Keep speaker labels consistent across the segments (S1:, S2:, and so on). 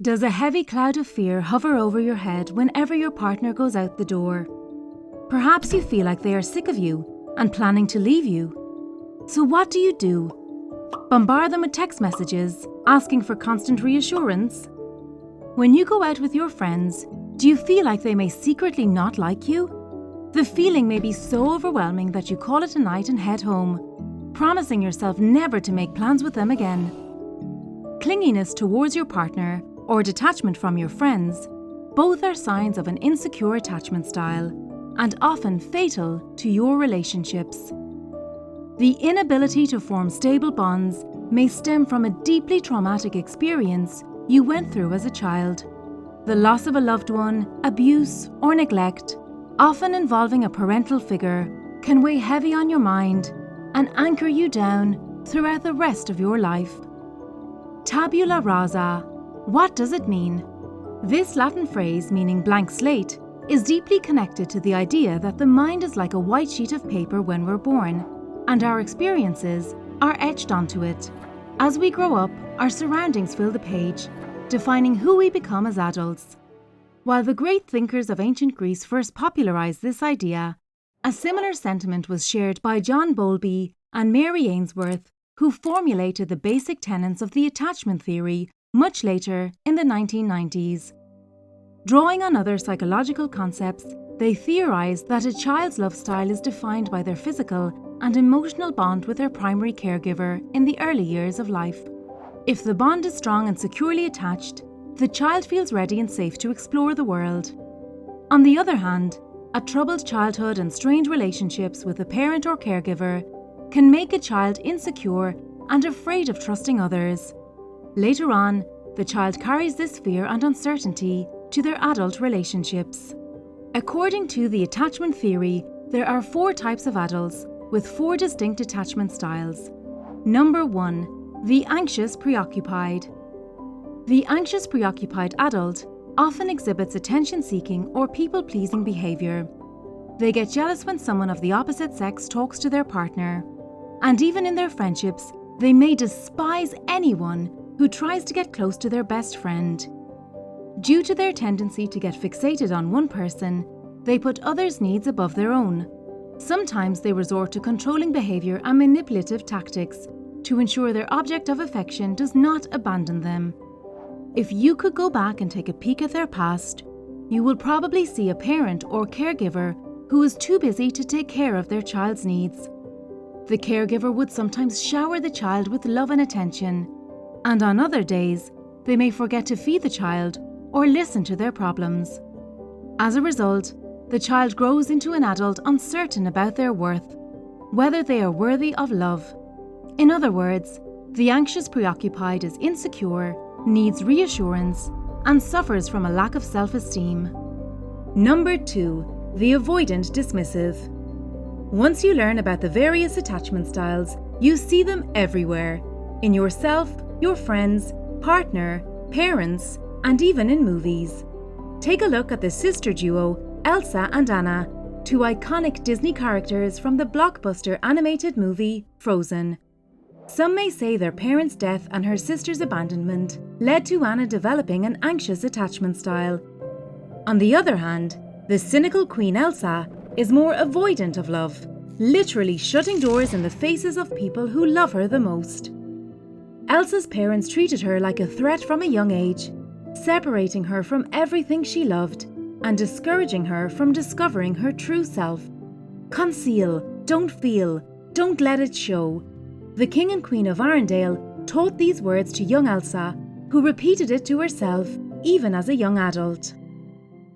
S1: Does a heavy cloud of fear hover over your head whenever your partner goes out the door? Perhaps you feel like they are sick of you and planning to leave you. So what do? Bombard them with text messages, asking for constant reassurance? When you go out with your friends, do you feel like they may secretly not like you? The feeling may be so overwhelming that you call it a night and head home, promising yourself never to make plans with them again. Clinginess towards your partner or detachment from your friends, both are signs of an insecure attachment style and often fatal to your relationships. The inability to form stable bonds may stem from a deeply traumatic experience you went through as a child. The loss of a loved one, abuse, or neglect, often involving a parental figure, can weigh heavy on your mind and anchor you down throughout the rest of your life. Tabula rasa. What does it mean? This Latin phrase, meaning blank slate, is deeply connected to the idea that the mind is like a white sheet of paper when we're born, and our experiences are etched onto it. As we grow up, our surroundings fill the page, defining who we become as adults. While the great thinkers of ancient Greece first popularized this idea, a similar sentiment was shared by John Bowlby and Mary Ainsworth, who formulated the basic tenets of the attachment theory much later in the 1990s. Drawing on other psychological concepts, they theorized that a child's love style is defined by their physical and emotional bond with their primary caregiver in the early years of life. If the bond is strong and securely attached, the child feels ready and safe to explore the world. On the other hand, a troubled childhood and strained relationships with a parent or caregiver can make a child insecure and afraid of trusting others. Later on, the child carries this fear and uncertainty to their adult relationships. According to the attachment theory, there are 4 types of adults with 4 distinct attachment styles. Number 1, the anxious preoccupied. The anxious preoccupied adult often exhibits attention-seeking or people-pleasing behavior. They get jealous when someone of the opposite sex talks to their partner, and even in their friendships, they may despise anyone who tries to get close to their best friend. Due to their tendency to get fixated on one person, they put others' needs above their own. Sometimes they resort to controlling behavior and manipulative tactics to ensure their object of affection does not abandon them. If you could go back and take a peek at their past, you will probably see a parent or caregiver who is too busy to take care of their child's needs. The caregiver would sometimes shower the child with love and attention, and on other days, they may forget to feed the child or listen to their problems. As a result, the child grows into an adult uncertain about their worth, whether they are worthy of love. In other words, the anxious preoccupied is insecure, needs reassurance, and suffers from a lack of self-esteem. Number 2, the avoidant dismissive. Once you learn about the various attachment styles, you see them everywhere, in yourself, your friends, partner, parents, and even in movies. Take a look at the sister duo Elsa and Anna, 2 iconic Disney characters from the blockbuster animated movie Frozen. Some may say their parents' death and her sister's abandonment led to Anna developing an anxious attachment style. On the other hand, the cynical Queen Elsa is more avoidant of love, literally shutting doors in the faces of people who love her the most. Elsa's parents treated her like a threat from a young age, separating her from everything she loved and discouraging her from discovering her true self. Conceal, don't feel, don't let it show. The King and Queen of Arendelle taught these words to young Elsa, who repeated it to herself even as a young adult.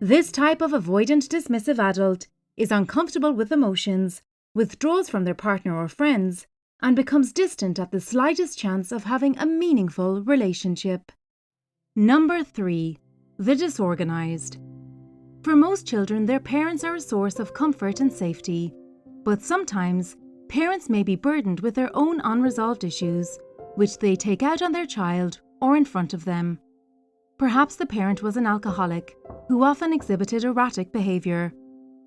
S1: This type of avoidant dismissive adult is uncomfortable with emotions, withdraws from their partner or friends, and becomes distant at the slightest chance of having a meaningful relationship. Number 3, the disorganized. For most children, their parents are a source of comfort and safety, but sometimes parents may be burdened with their own unresolved issues, which they take out on their child or in front of them. Perhaps the parent was an alcoholic who often exhibited erratic behavior,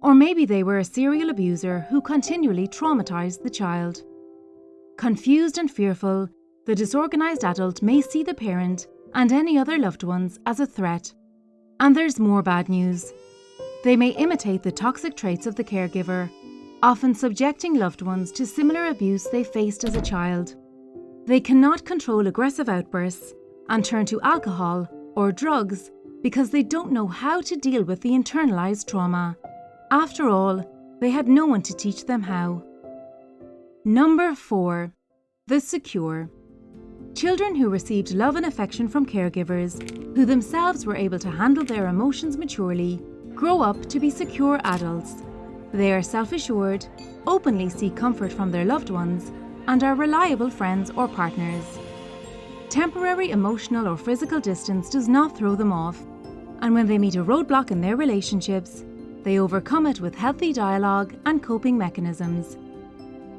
S1: or maybe they were a serial abuser who continually traumatized the child. Confused and fearful, the disorganized adult may see the parent and any other loved ones as a threat. And there's more bad news. They may imitate the toxic traits of the caregiver, often subjecting loved ones to similar abuse they faced as a child. They cannot control aggressive outbursts and turn to alcohol or drugs because they don't know how to deal with the internalized trauma. After all, they had no one to teach them how. Number 4. The secure. Children who received love and affection from caregivers, who themselves were able to handle their emotions maturely, grow up to be secure adults. They are self-assured, openly seek comfort from their loved ones, and are reliable friends or partners. Temporary emotional or physical distance does not throw them off, and when they meet a roadblock in their relationships, they overcome it with healthy dialogue and coping mechanisms.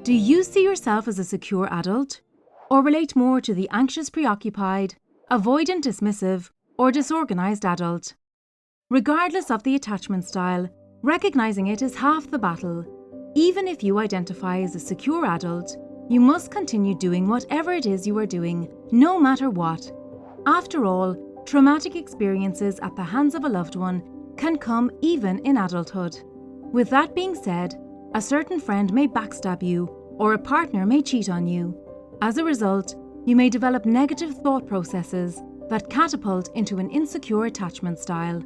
S1: Do you see yourself as a secure adult, or relate more to the anxious preoccupied, avoidant dismissive, or disorganized adult? Regardless of the attachment style, recognizing it is half the battle. Even if you identify as a secure adult, you must continue doing whatever it is you are doing, no matter what. After all, traumatic experiences at the hands of a loved one can come even in adulthood. With that being said, a certain friend may backstab you, or a partner may cheat on you. As a result, you may develop negative thought processes that catapult into an insecure attachment style.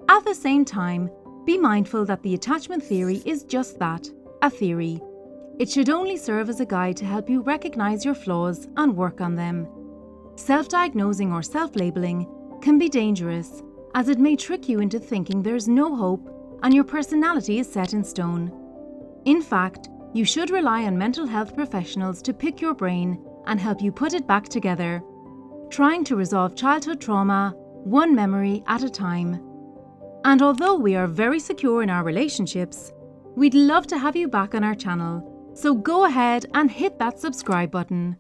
S1: At the same time, be mindful that the attachment theory is just that, a theory. It should only serve as a guide to help you recognize your flaws and work on them. Self-diagnosing or self-labeling can be dangerous, as it may trick you into thinking there's no hope and your personality is set in stone. In fact, you should rely on mental health professionals to pick your brain and help you put it back together, trying to resolve childhood trauma one memory at a time. And although we are very secure in our relationships, we'd love to have you back on our channel, so go ahead and hit that subscribe button.